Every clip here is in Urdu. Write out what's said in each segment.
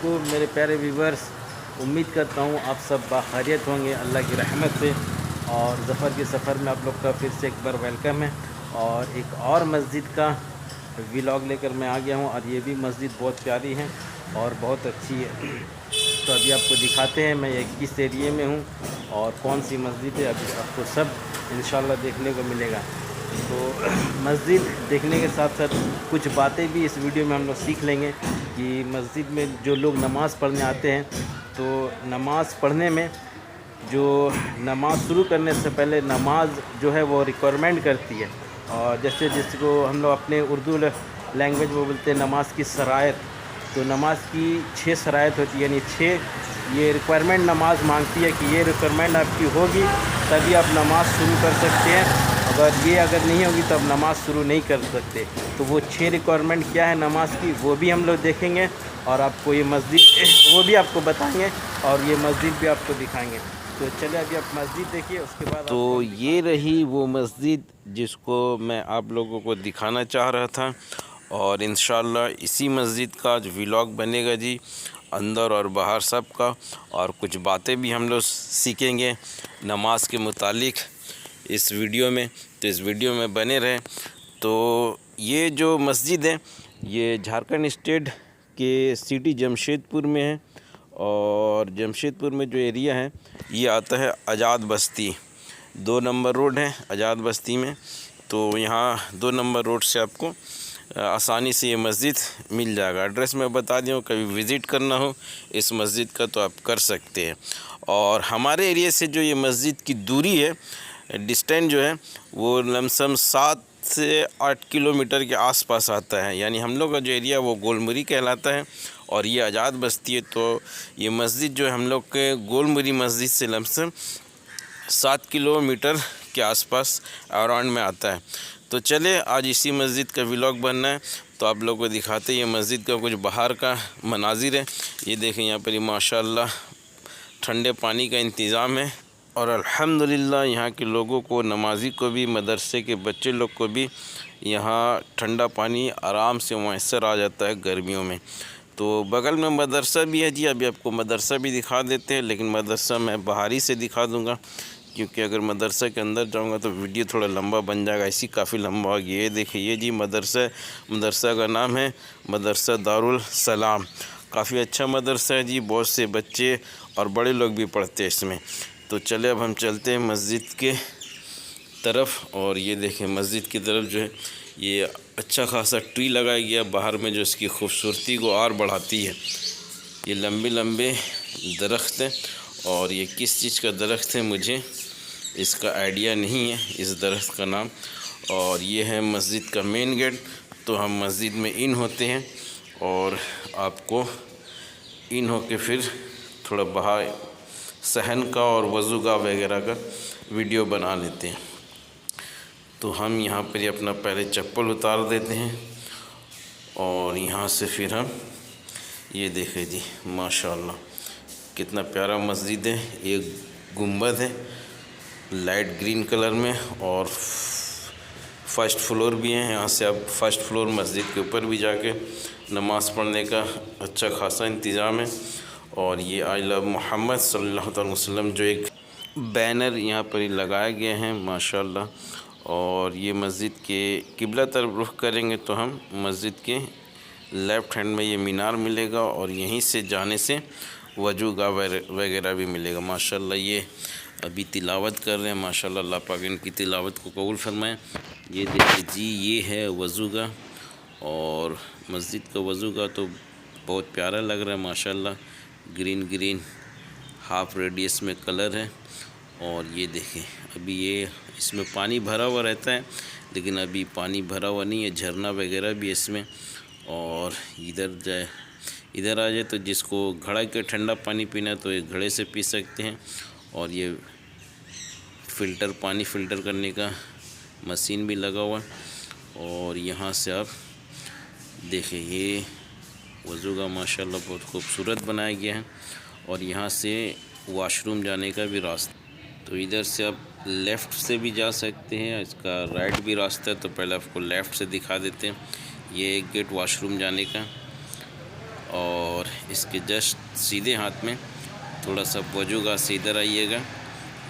علیکم میرے پیارے ویورز، امید کرتا ہوں آپ سب باخیریت ہوں گے اللہ کی رحمت سے۔ اور ظفر کے سفر میں آپ لوگ کا پھر سے ایک بار ویلکم ہے، اور ایک اور مسجد کا ولاگ لے کر میں آ گیا ہوں، اور یہ بھی مسجد بہت پیاری ہے اور بہت اچھی ہے۔ تو ابھی آپ کو دکھاتے ہیں میں کس ایریے میں ہوں اور کون سی مسجد ہے، ابھی آپ کو سب انشاءاللہ دیکھنے کو ملے گا۔ تو مسجد دیکھنے کے ساتھ ساتھ کچھ باتیں بھی اس ویڈیو میں ہم لوگ سیکھ لیں گے کہ مسجد میں جو لوگ نماز پڑھنے آتے ہیں تو نماز پڑھنے میں جو نماز شروع کرنے سے پہلے نماز جو ہے وہ ریکوائرمنٹ کرتی ہے، اور جیسے جس کو ہم لوگ اپنے اردو لینگویج میں بولتے ہیں نماز کی شرائط، تو نماز کی 6 شرائط ہوتی ہے، یعنی 6 یہ ریکوائرمنٹ نماز مانگتی ہے کہ یہ ریکوائرمنٹ آپ کی ہوگی تبھی آپ نماز شروع کر سکتے ہیں، اگر نہیں ہوگی تو آپ نماز شروع نہیں کر سکتے۔ تو وہ 6 ریکوائرمنٹ کیا ہے نماز کی، وہ بھی ہم لوگ دیکھیں گے، اور آپ کو یہ مسجد وہ بھی آپ کو بتائیں گے، اور یہ مسجد بھی آپ کو دکھائیں گے۔ تو چلے ابھی آپ مسجد دیکھیے، اس کے بعد تو یہ رہی وہ مسجد جس کو میں آپ لوگوں کو دکھانا چاہ رہا تھا، اور انشاءاللہ اسی مسجد کا جو ولاگ بنے گا جی، اندر اور باہر سب کا، اور کچھ باتیں بھی ہم لوگ سیکھیں گے نماز کے متعلق اس ویڈیو میں، تو اس ویڈیو میں بنے رہیں۔ تو یہ جو مسجد ہے یہ جھارکھنڈ اسٹیٹ کے سٹی جمشید پور میں ہے، اور جمشید پور میں جو ایریا ہے یہ آتا ہے آزاد بستی، 2 نمبر روڈ ہے آزاد بستی میں، تو یہاں 2 نمبر روڈ سے آپ کو آسانی سے یہ مسجد مل جائے گا۔ ایڈریس میں بتا دیا ہوں، کبھی وزٹ کرنا ہو اس مسجد کا تو آپ کر سکتے ہیں۔ اور ہمارے ایریے سے جو یہ مسجد کی دوری ہے، ڈسٹینس جو ہے وہ لم سم 7 سے 8 کلومیٹر کے آس پاس آتا ہے، یعنی ہم لوگ کا جو ایریا وہ گولمری کہلاتا ہے، اور یہ آزاد بستی ہے، تو یہ مسجد جو ہے ہم لوگ کے گولمری مسجد سے لم سم 7 کلومیٹر کے آس پاس اراؤنڈ میں آتا ہے۔ تو چلے آج اسی مسجد کا ولاگ بننا ہے، تو آپ لوگوں کو دکھاتے ہیں یہ مسجد کا کچھ باہر کا مناظر ہے۔ یہ دیکھیں یہاں پر ماشاءاللہ ٹھنڈے پانی کا انتظام ہے، اور الحمدللہ یہاں کے لوگوں کو، نمازی کو بھی، مدرسے کے بچے لوگ کو بھی یہاں ٹھنڈا پانی آرام سے میسر آ جاتا ہے گرمیوں میں۔ تو بغل میں مدرسہ بھی ہے جی، ابھی آپ کو مدرسہ بھی دکھا دیتے ہیں، لیکن مدرسہ میں باہر ہی سے دکھا دوں گا، کیونکہ اگر مدرسہ کے اندر جاؤں گا تو ویڈیو تھوڑا لمبا بن جائے گا، اسی کافی لمبا ہو گیا۔ یہ دیکھیں یہ جی مدرسہ کا نام ہے مدرسہ دارالسلام، کافی اچھا مدرسہ ہے جی، بہت سے بچے اور بڑے لوگ بھی پڑھتے ہیں اس میں۔ تو چلے اب ہم چلتے ہیں مسجد کے طرف، اور یہ دیکھیں مسجد کی طرف جو ہے یہ اچھا خاصا ٹری لگایا گیا باہر میں، جو اس کی خوبصورتی کو اور بڑھاتی ہے۔ یہ لمبے لمبے درخت ہیں، اور یہ کس چیز کا درخت ہے مجھے اس کا آئیڈیا نہیں ہے اس درخت کا نام۔ اور یہ ہے مسجد کا مین گیٹ، تو ہم مسجد میں ان ہوتے ہیں، اور آپ کو ان ہو کے پھر تھوڑا باہر صحن کا اور وضو گاہ وغیرہ کا ویڈیو بنا لیتے ہیں۔ تو ہم یہاں پر اپنا پہلے چپل اتار دیتے ہیں، اور یہاں سے پھر ہم یہ دیکھیں جی ماشاءاللہ کتنا پیارا مسجد ہے۔ ایک گنبد ہے لائٹ گرین کلر میں، اور فرسٹ فلور بھی ہے، یہاں سے آپ فرسٹ فلور مسجد کے اوپر بھی جا کے نماز پڑھنے کا اچھا خاصا انتظام ہے۔ اور یہ آئی لو محمد صلی اللہ علیہ وسلم جو ایک بینر یہاں پر لگائے گئے ہیں ماشاءاللہ۔ اور یہ مسجد کے قبلہ طرف رخ کریں گے تو ہم مسجد کے لیفٹ ہینڈ میں یہ مینار ملے گا، اور یہیں سے جانے سے وضو گاہ وغیرہ بھی ملے گا۔ ماشاءاللہ یہ ابھی تلاوت کر رہے ہیں، ماشاءاللہ اللہ پاک ان کی تلاوت کو قبول فرمائے۔ یہ دیکھیں جی یہ ہے وضو گاہ، اور مسجد کا وضو گاہ تو بہت پیارا لگ رہا ہے ماشاءاللہ، گرین ہاف ریڈیس میں کلر ہے۔ اور یہ دیکھیں ابھی یہ اس میں پانی بھرا ہوا رہتا ہے، لیکن ابھی پانی بھرا ہوا نہیں ہے، جھرنا وغیرہ بھی اس میں۔ اور ادھر آ جائے تو جس کو گھڑا کے ٹھنڈا پانی پینا ہے تو یہ گھڑے سے پی سکتے ہیں، اور یہ پانی فلٹر کرنے کا مشین بھی لگا ہوا ہے۔ اور یہاں سے آپ دیکھیں یہ وضو گاہ ماشاءاللہ بہت خوبصورت بنایا گیا ہے، اور یہاں سے واش روم جانے کا بھی راستہ، تو ادھر سے آپ لیفٹ سے بھی جا سکتے ہیں، اس کا رائٹ بھی راستہ ہے، تو پہلے آپ کو لیفٹ سے دکھا دیتے ہیں۔ یہ ایک گیٹ واش روم جانے کا، اور اس کے جسٹ سیدھے ہاتھ میں تھوڑا سا وضو گاہ سے ادھر آئیے گا،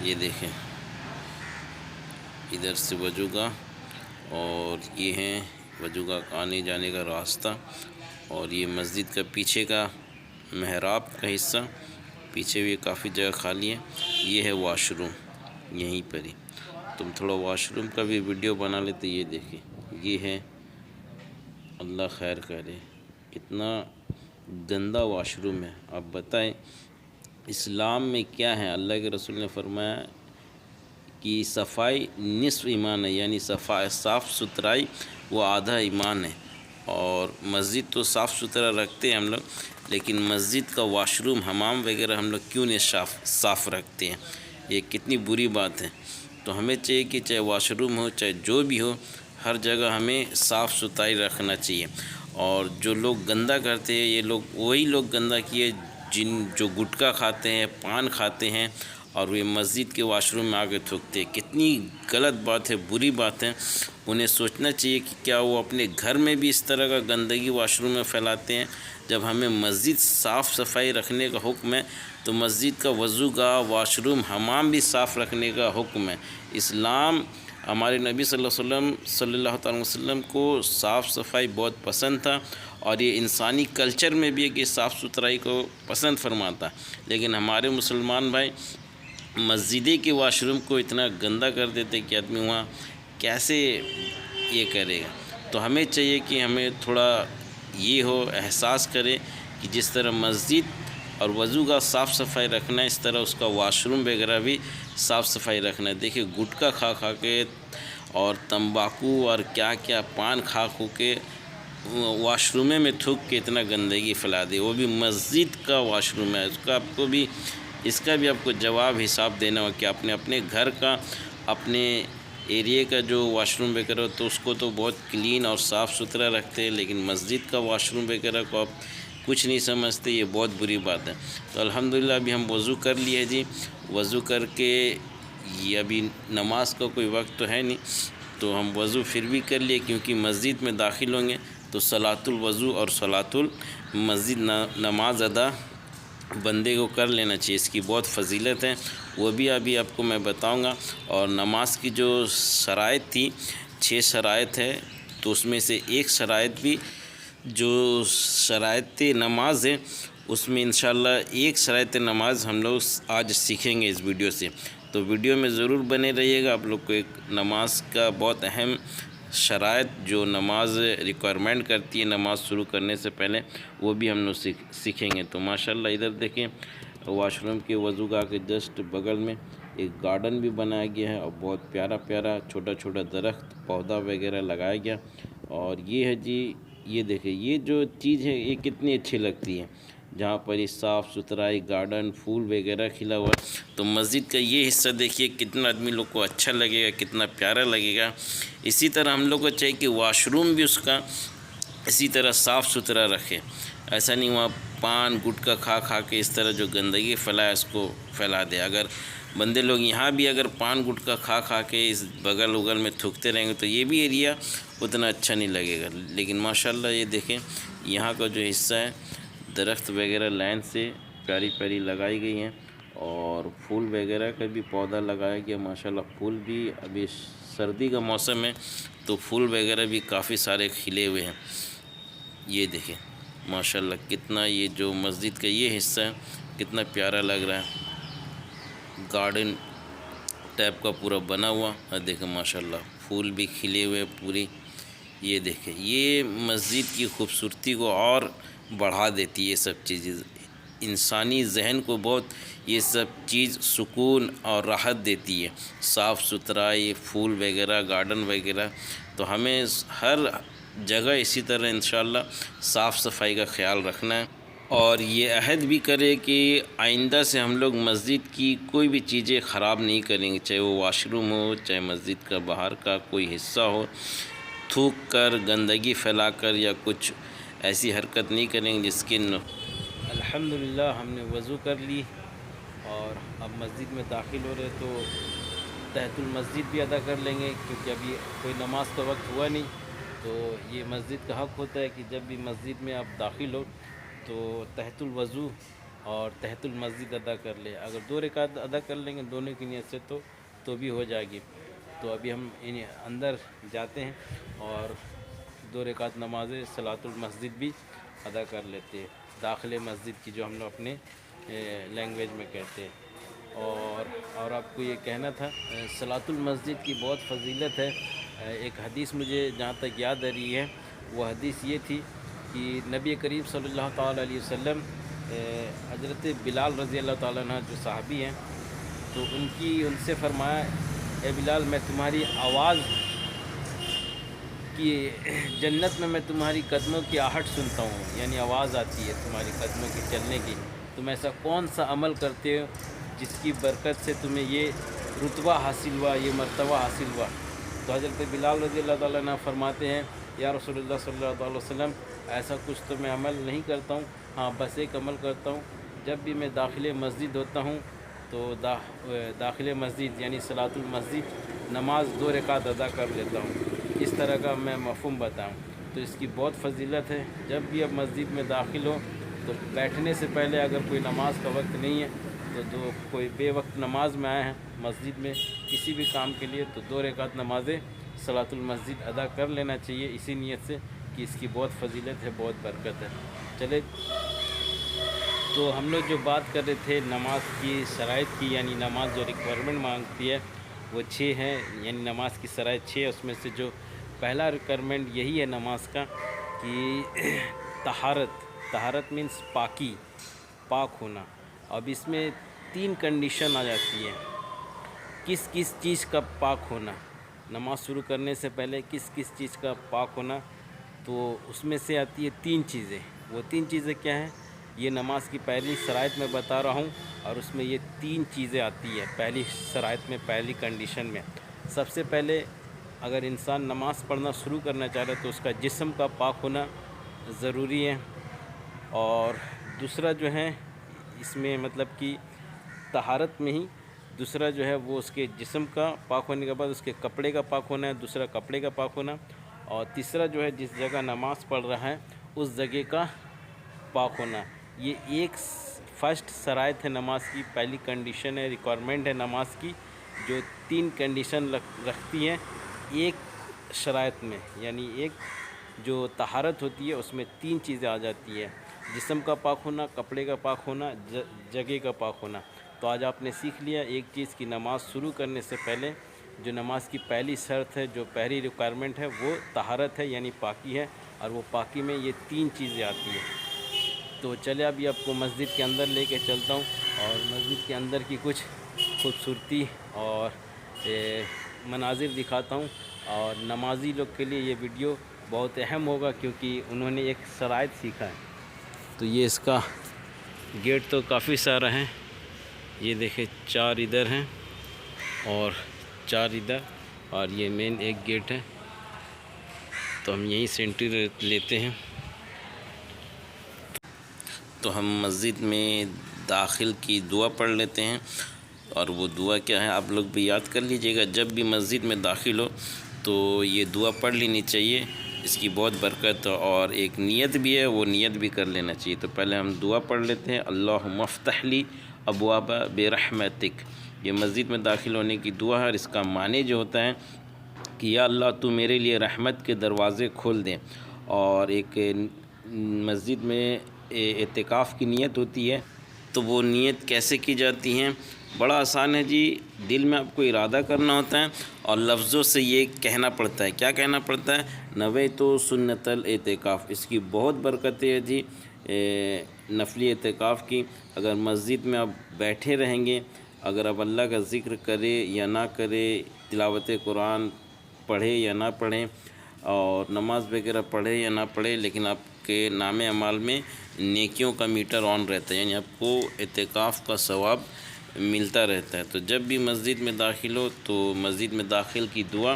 یہ دیکھیں ادھر سے وضو گاہ، اور یہ ہیں وضو گاہ کا آنے جانے کا راستہ، اور یہ مسجد کا پیچھے کا محراب کا حصہ، پیچھے بھی کافی جگہ خالی ہے، یہ ہے واش روم یہیں پر ہی۔ تم تھوڑا واش روم کا بھی ویڈیو بنا لیتے، یہ دیکھیں یہ ہے، اللہ خیر کرے، اتنا گندا واش روم ہے۔ آپ بتائیں اسلام میں کیا ہے؟ اللہ کے رسول نے فرمایا کہ صفائی نصف ایمان ہے، یعنی صاف ستھرائی وہ آدھا ایمان ہے، اور مسجد تو صاف ستھرا رکھتے ہیں ہم لوگ، لیکن مسجد کا واش روم حمام وغیرہ ہم لوگ کیوں نہیں صاف رکھتے ہیں؟ یہ کتنی بری بات ہے۔ تو ہمیں چاہیے کہ چاہے واش روم ہو چاہے جو بھی ہو، ہر جگہ ہمیں صاف ستھرائی رکھنا چاہیے۔ اور جو لوگ گندہ کرتے ہیں، یہ لوگ وہی لوگ گندہ کیے جو گٹکا کھاتے ہیں، پان کھاتے ہیں، اور وہ مسجد کے واش روم میں آ کے تھوکتے ہیں۔ کتنی غلط بات ہے، بری بات ہے۔ انہیں سوچنا چاہیے کہ کیا وہ اپنے گھر میں بھی اس طرح کا گندگی واش روم میں پھیلاتے ہیں؟ جب ہمیں مسجد صاف صفائی رکھنے کا حکم ہے تو مسجد کا وضو گاہ، واش روم، حمام بھی صاف رکھنے کا حکم ہے۔ اسلام، ہمارے نبی صلی اللہ تعالیٰ وسلم کو صاف صفائی بہت پسند تھا، اور یہ انسانی کلچر میں بھی ہے کہ صاف ستھرائی کو پسند فرماتا، لیکن ہمارے مسلمان بھائی مسجدیں کے واش روم کو اتنا گندا کر دیتے کہ آدمی وہاں کیسے یہ کرے گا۔ تو ہمیں چاہیے کہ ہمیں تھوڑا یہ ہو، احساس کرے کہ جس طرح مسجد اور وضو کا صاف صفائی رکھنا ہے، اس طرح اس کا واش روم وغیرہ بھی صاف صفائی رکھنا ہے۔ دیکھیں گٹکا کھا کھا کے اور تمباکو اور کیا کیا پان کھا کے واش رومے میں تھوک کے اتنا گندگی پھیلا دے، وہ بھی مسجد کا واش روم ہے۔ اس کا بھی آپ کو جواب حساب دینا ہو کہ آپ نے اپنے گھر کا، اپنے ایریے کا جو واش روم وغیرہ تو اس کو تو بہت کلین اور صاف ستھرا رکھتے ہیں، لیکن مسجد کا واش روم وغیرہ کو آپ کچھ نہیں سمجھتے، یہ بہت بری بات ہے۔ تو الحمدللہ ابھی ہم وضو کر لیے جی، وضو کر کے یہ ابھی نماز کا کوئی وقت تو ہے نہیں، تو ہم وضو پھر بھی کر لیے، کیونکہ مسجد میں داخل ہوں گے تو صلاۃ الوضو اور صلاۃ المسجد نماز ادا بندے کو کر لینا چاہیے، اس کی بہت فضیلت ہے، وہ بھی ابھی آپ کو میں بتاؤں گا۔ اور نماز کی جو شرائط تھی، 6 شرائط ہے، تو اس میں سے ایک شرائط بھی جو شرائط نماز ہے، اس میں انشاءاللہ ایک شرائط نماز ہم لوگ آج سیکھیں گے اس ویڈیو سے، تو ویڈیو میں ضرور بنے رہیے گا۔ آپ لوگ کو ایک نماز کا بہت اہم شرائط جو نماز ریکوائرمنٹ کرتی ہے نماز شروع کرنے سے پہلے، وہ بھی ہم لوگ سیکھیں گے۔ تو ماشاءاللہ ادھر دیکھیں واش روم کے وضو گاہ کے جسٹ بغل میں ایک گارڈن بھی بنایا گیا ہے، اور بہت پیارا پیارا چھوٹا چھوٹا درخت پودا وغیرہ لگایا گیا۔ اور یہ ہے جی، یہ دیکھیں یہ جو چیز ہے یہ کتنی اچھی لگتی ہے، جہاں پر یہ صاف ستھرائی گارڈن پھول وغیرہ کھلا ہوا ہے۔ تو مسجد کا یہ حصہ دیکھیے کتنا آدمی لوگ کو اچھا لگے گا، کتنا پیارا لگے گا۔ اسی طرح ہم لوگ کو چاہیے کہ واش روم بھی اس کا اسی طرح صاف ستھرا رکھے، ایسا نہیں وہاں پان گٹکا کھا کھا کے اس طرح جو گندگی پھیلائے اس کو پھیلا دے۔ اگر بندے لوگ یہاں بھی اگر پان گٹکا کھا کھا کے اس بغل اگل میں تھوکتے رہیں گے تو یہ بھی ایریا اتنا اچھا نہیں لگے گا۔ لیکن ماشاءاللہ یہ دیکھیں یہاں کا جو حصہ ہے، درخت وغیرہ لائن سے پیاری پیاری لگائی گئی ہیں، اور پھول وغیرہ کا بھی پودا لگایا گیا۔ ماشاءاللہ پھول بھی ابھی سردی کا موسم ہے تو پھول وغیرہ بھی کافی سارے کھلے ہوئے ہیں۔ یہ دیکھیں ماشاءاللہ کتنا یہ جو مسجد کا یہ حصہ ہے کتنا پیارا لگ رہا ہے، گارڈن ٹائپ کا پورا بنا ہوا ہے۔ دیکھیں ماشاءاللہ پھول بھی کھلے ہوئے پوری، یہ دیکھیں یہ مسجد کی خوبصورتی کو اور بڑھا دیتی ہے۔ یہ سب چیزیں انسانی ذہن کو بہت یہ سب چیز سکون اور راحت دیتی ہے، صاف ستھرائی پھول وغیرہ گارڈن وغیرہ۔ تو ہمیں ہر جگہ اسی طرح انشاءاللہ صاف صفائی کا خیال رکھنا ہے، اور یہ عہد بھی کرے کہ آئندہ سے ہم لوگ مسجد کی کوئی بھی چیزیں خراب نہیں کریں گے، چاہے وہ واش روم ہو چاہے مسجد کا باہر کا کوئی حصہ ہو، تھوک کر گندگی پھیلا کر یا کچھ ایسی حرکت نہیں کریں گے جس کی الحمدللہ ہم نے وضو کر لی، اور اب مسجد میں داخل ہو رہے تو تحیۃ المسجد بھی ادا کر لیں گے، کیونکہ ابھی کوئی نماز کا وقت ہوا نہیں، تو یہ مسجد کا حق ہوتا ہے کہ جب بھی مسجد میں آپ داخل ہو تو تحت الوضو اور تحت المسجد ادا کر لے. اگر 2 رکعت ادا کر لیں گے دونوں کی نیت سے تو بھی ہو جائے گی. تو ابھی ہم اندر جاتے ہیں اور 2 رکعت نماز صلاۃ المسجد بھی ادا کر لیتے ہیں, داخل مسجد کی جو ہم لوگ اپنے لینگویج میں کہتے ہیں. اور آپ کو یہ کہنا تھا صلاۃ المسجد کی بہت فضیلت ہے. ایک حدیث مجھے جہاں تک یاد آ رہی ہے, وہ حدیث یہ تھی کہ نبی کریم صلی اللہ تعالیٰ علیہ وسلم حضرت بلال رضی اللہ تعالیٰ عنہ جو صحابی ہیں, تو ان سے فرمایا, اے بلال میں تمہاری آواز کی جنت میں تمہاری قدموں کی آہٹ سنتا ہوں, یعنی آواز آتی ہے تمہاری قدموں کی چلنے کی. تم ایسا کون سا عمل کرتے ہو جس کی برکت سے تمہیں یہ رتبہ حاصل ہوا, یہ مرتبہ حاصل ہوا؟ تو حضرت بلال رضی اللہ تعالیٰ عنہ فرماتے ہیں, یا رسول اللہ صلی اللہ علیہ وسلم, ایسا کچھ تو میں عمل نہیں کرتا ہوں, ہاں بس ایک عمل کرتا ہوں, جب بھی میں داخل مسجد ہوتا ہوں تو داخل مسجد یعنی صلاۃ المسجد نماز 2 رکعت ادا کر لیتا ہوں. اس طرح کا میں مفہوم بتاؤں تو اس کی بہت فضیلت ہے. جب بھی اب مسجد میں داخل ہو تو بیٹھنے سے پہلے اگر کوئی نماز کا وقت نہیں ہے تو کوئی بے وقت نماز میں آئے ہیں مسجد میں کسی بھی کام کے لیے, تو 2 رکعت نماز صلاۃ المسجد ادا کر لینا چاہیے, اسی نیت سے کہ اس کی بہت فضیلت ہے, بہت برکت ہے. چلے, تو ہم لوگ جو بات کر رہے تھے نماز کی شرائط کی, یعنی نماز جو ریکوائرمنٹ مانگتی ہے وہ 6 ہیں, یعنی نماز کی شرائط 6. اس میں سے جو پہلا ریکوائرمنٹ یہی ہے نماز کا کہ طہارت مینس پاکی, پاک ہونا. اب اس میں 3 کنڈیشن آ جاتی ہیں. کس چیز کا پاک ہونا, نماز شروع کرنے سے پہلے کس چیز کا پاک ہونا, تو اس میں سے آتی ہے 3 چیزیں. وہ 3 چیزیں کیا ہیں, یہ نماز کی پہلی شرائط میں بتا رہا ہوں, اور اس میں یہ 3 چیزیں آتی ہے پہلی شرائط میں, پہلی کنڈیشن میں. سب سے پہلے اگر انسان نماز پڑھنا شروع کرنا چاہ رہا ہے تو اس کا جسم کا پاک ہونا ضروری ہے. اور دوسرا جو ہے اس میں مطلب کہ طہارت میں ہی دوسرا جو ہے وہ اس کے جسم کا پاک ہونے کے بعد اس کے کپڑے کا پاک ہونا ہے, دوسرا کپڑے کا پاک ہونا, اور تیسرا جو ہے جس جگہ نماز پڑھ رہا ہے اس جگہ کا پاک ہونا. یہ ایک فرسٹ شرائط ہے نماز کی, پہلی کنڈیشن ہے, ریکوائرمنٹ ہے نماز کی, جو 3 کنڈیشن رکھتی ہے ایک شرائط میں. یعنی ایک جو طہارت ہوتی ہے اس میں 3 چیزیں آ جاتی ہے, جسم کا پاک ہونا, کپڑے کا پاک ہونا, جگہ کا پاک ہونا. تو آج آپ نے سیکھ لیا ایک چیز کی نماز شروع کرنے سے پہلے جو نماز کی پہلی شرط ہے, جو پہلی ریکوائرمنٹ ہے وہ طہارت ہے یعنی پاکی ہے, اور وہ پاکی میں یہ 3 چیزیں آتی ہیں. تو چلے ابھی آپ کو مسجد کے اندر لے کے چلتا ہوں اور مسجد کے اندر کی کچھ خوبصورتی اور مناظر دکھاتا ہوں. اور نمازی لوگ کے لیے یہ ویڈیو بہت اہم ہوگا کیونکہ انہوں نے ایک شرائط سیکھا ہے. تو یہ اس کا گیٹ تو کافی سارا ہے, یہ دیکھیں 4 ادھر ہیں اور 4 ادھر, اور یہ مین ایک گیٹ ہے. تو ہم یہیں سے انٹری لیتے ہیں. تو ہم مسجد میں داخل کی دعا پڑھ لیتے ہیں, اور وہ دعا کیا ہے آپ لوگ بھی یاد کر لیجئے گا. جب بھی مسجد میں داخل ہو تو یہ دعا پڑھ لینی چاہیے, اس کی بہت برکت, اور ایک نیت بھی ہے وہ نیت بھی کر لینا چاہیے. تو پہلے ہم دعا پڑھ لیتے ہیں, اللہم افتح لی ابواب برحمتک. یہ مسجد میں داخل ہونے کی دعا ہے, اور اس کا معنی جو ہوتا ہے کہ یا اللہ تو میرے لیے رحمت کے دروازے کھول دیں. اور ایک مسجد میں اعتکاف کی نیت ہوتی ہے, تو وہ نیت کیسے کی جاتی ہیں؟ بڑا آسان ہے جی. دل میں آپ کو ارادہ کرنا ہوتا ہے اور لفظوں سے یہ کہنا پڑتا ہے. کیا کہنا پڑتا ہے؟ نویت سنت الاعتکاف. اس کی بہت برکتیں ہیں جی نفلی اعتکاف کی. اگر مسجد میں آپ بیٹھے رہیں گے, اگر آپ اللہ کا ذکر کرے یا نہ کرے, تلاوت قرآن پڑھے یا نہ پڑھیں, اور نماز وغیرہ پڑھے یا نہ پڑھے, لیکن آپ کے نام اعمال میں نیکیوں کا میٹر آن رہتا ہے, یعنی آپ کو اعتکاف کا ثواب ملتا رہتا ہے. تو جب بھی مسجد میں داخل ہو تو مسجد میں داخل کی دعا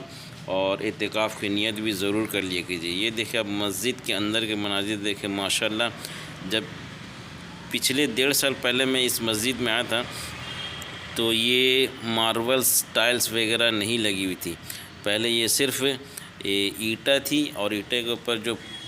اور اعتکاف کی نیت بھی ضرور کر لیا کیجیے. یہ دیکھیں آپ مسجد کے اندر کے مناظر دیکھیں ماشاءاللہ. جب پچھلے 1.5 سال پہلے میں اس مسجد میں آیا تھا تو یہ مارولز ٹائلز وغیرہ نہیں لگی ہوئی تھی. پہلے یہ صرف اینٹا تھی, اور اینٹے کے اوپر جو